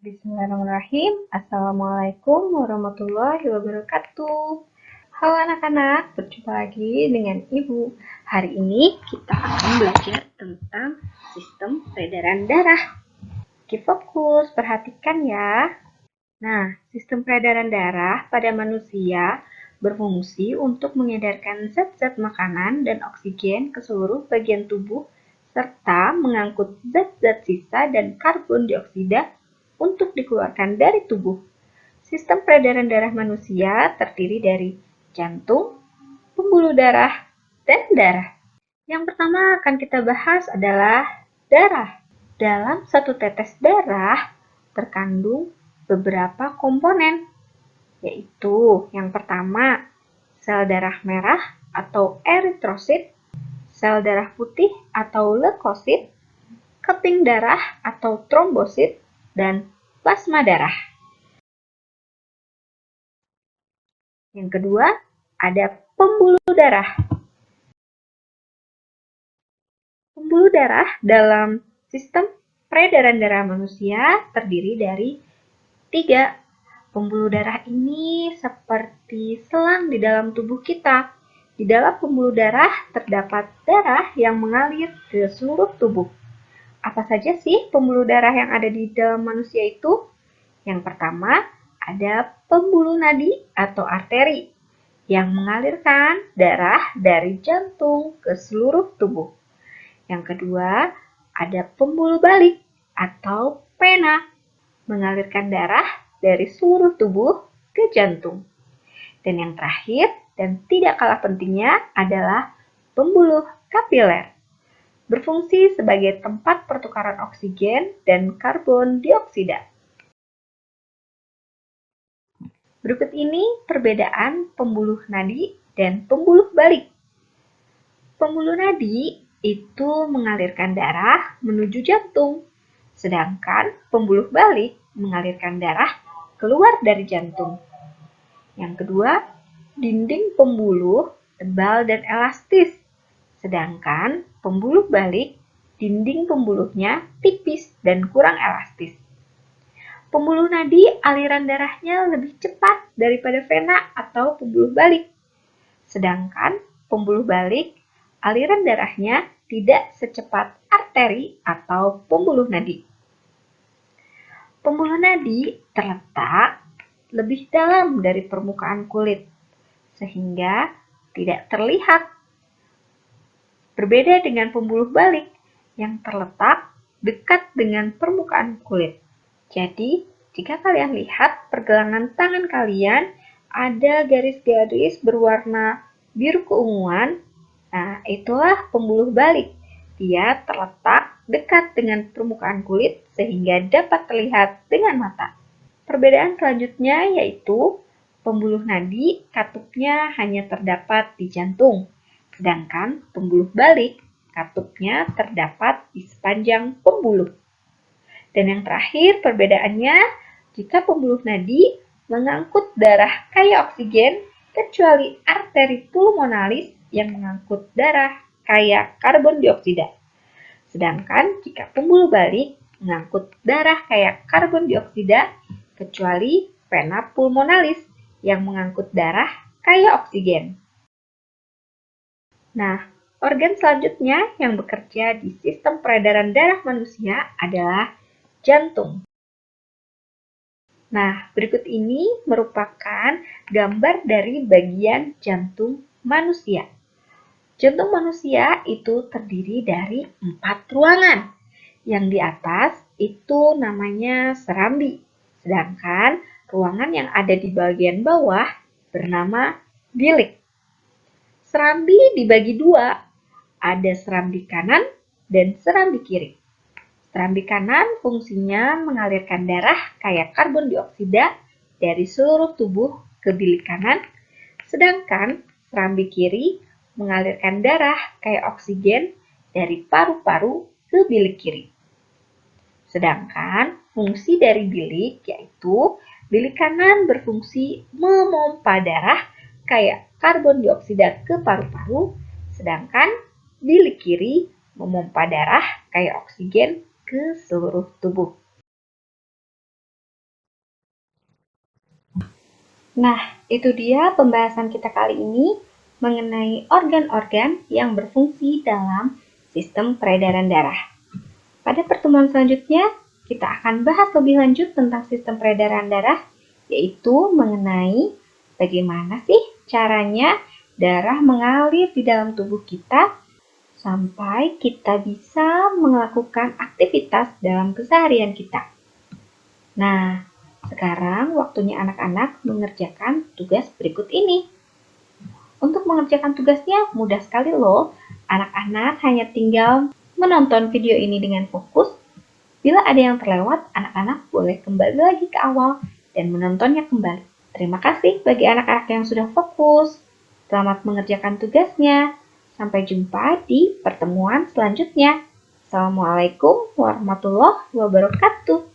Bismillahirrahmanirrahim. Assalamualaikum warahmatullahi wabarakatuh. Halo anak-anak, berjumpa lagi dengan Ibu. Hari ini kita akan belajar tentang sistem peredaran darah. Oke, fokus, perhatikan ya. Nah, sistem peredaran darah pada manusia berfungsi untuk mengedarkan zat-zat makanan dan oksigen ke seluruh bagian tubuh serta mengangkut zat-zat sisa dan karbon dioksida untuk dikeluarkan dari tubuh. Sistem peredaran darah manusia terdiri dari jantung, pembuluh darah, dan darah. Yang pertama akan kita bahas adalah darah. Dalam satu tetes darah terkandung beberapa komponen, yaitu yang pertama sel darah merah atau eritrosit, sel darah putih atau leukosit, keping darah atau trombosit, dan plasma darah. Yang kedua, ada pembuluh darah. Pembuluh darah dalam sistem peredaran darah manusia terdiri dari 3. Pembuluh darah ini seperti selang di dalam tubuh kita. Di dalam pembuluh darah terdapat darah yang mengalir ke seluruh tubuh. Apa saja sih pembuluh darah yang ada di dalam manusia itu? Yang pertama, ada pembuluh nadi atau arteri yang mengalirkan darah dari jantung ke seluruh tubuh. Yang kedua, ada pembuluh balik atau pena mengalirkan darah dari seluruh tubuh ke jantung. Dan yang terakhir dan tidak kalah pentingnya adalah pembuluh kapiler. Berfungsi sebagai tempat pertukaran oksigen dan karbon dioksida. Berikut ini perbedaan pembuluh nadi dan pembuluh balik. Pembuluh nadi itu mengalirkan darah menuju jantung, sedangkan pembuluh balik mengalirkan darah keluar dari jantung. Yang kedua, dinding pembuluh tebal dan elastis, sedangkan pembuluh balik dinding pembuluhnya tipis dan kurang elastis. Pembuluh nadi aliran darahnya lebih cepat daripada vena atau pembuluh balik, sedangkan pembuluh balik aliran darahnya tidak secepat arteri atau pembuluh nadi. Pembuluh nadi terletak lebih dalam dari permukaan kulit, sehingga tidak terlihat. Berbeda dengan pembuluh balik yang terletak dekat dengan permukaan kulit. Jadi, jika kalian lihat pergelangan tangan kalian, ada garis-garis berwarna biru keunguan. Nah, itulah pembuluh balik. Dia terletak dekat dengan permukaan kulit sehingga dapat terlihat dengan mata. Perbedaan selanjutnya yaitu pembuluh nadi katupnya hanya terdapat di jantung, sedangkan pembuluh balik katupnya terdapat di sepanjang pembuluh. Dan yang terakhir perbedaannya, jika pembuluh nadi mengangkut darah kaya oksigen, kecuali arteri pulmonalis yang mengangkut darah kaya karbon dioksida. Sedangkan jika pembuluh balik mengangkut darah kaya karbon dioksida, kecuali vena pulmonalis yang mengangkut darah kaya oksigen. Nah, organ selanjutnya yang bekerja di sistem peredaran darah manusia adalah jantung. Nah, berikut ini merupakan gambar dari bagian jantung manusia. Jantung manusia itu terdiri dari 4 ruangan. Yang di atas itu namanya serambi, sedangkan ruangan yang ada di bagian bawah bernama bilik. Serambi dibagi 2, ada serambi kanan dan serambi kiri. Serambi kanan fungsinya mengalirkan darah kaya karbon dioksida dari seluruh tubuh ke bilik kanan, sedangkan serambi kiri mengalirkan darah kaya oksigen dari paru-paru ke bilik kiri. Sedangkan fungsi dari bilik yaitu bilik kanan berfungsi memompa darah kaya karbon dioksida ke paru-paru, sedangkan bilik kiri memompa darah kaya oksigen ke seluruh tubuh. Nah, itu dia pembahasan kita kali ini mengenai organ-organ yang berfungsi dalam sistem peredaran darah. Pada pertemuan selanjutnya, kita akan bahas lebih lanjut tentang sistem peredaran darah, yaitu mengenai bagaimana sih caranya darah mengalir di dalam tubuh kita sampai kita bisa melakukan aktivitas dalam keseharian kita. Nah, sekarang waktunya anak-anak mengerjakan tugas berikut ini. Untuk mengerjakan tugasnya mudah sekali loh. Anak-anak hanya tinggal menonton video ini dengan fokus. Bila ada yang terlewat, anak-anak boleh kembali lagi ke awal dan menontonnya kembali. Terima kasih bagi anak-anak yang sudah fokus. Selamat mengerjakan tugasnya. Sampai jumpa di pertemuan selanjutnya. Assalamualaikum warahmatullahi wabarakatuh.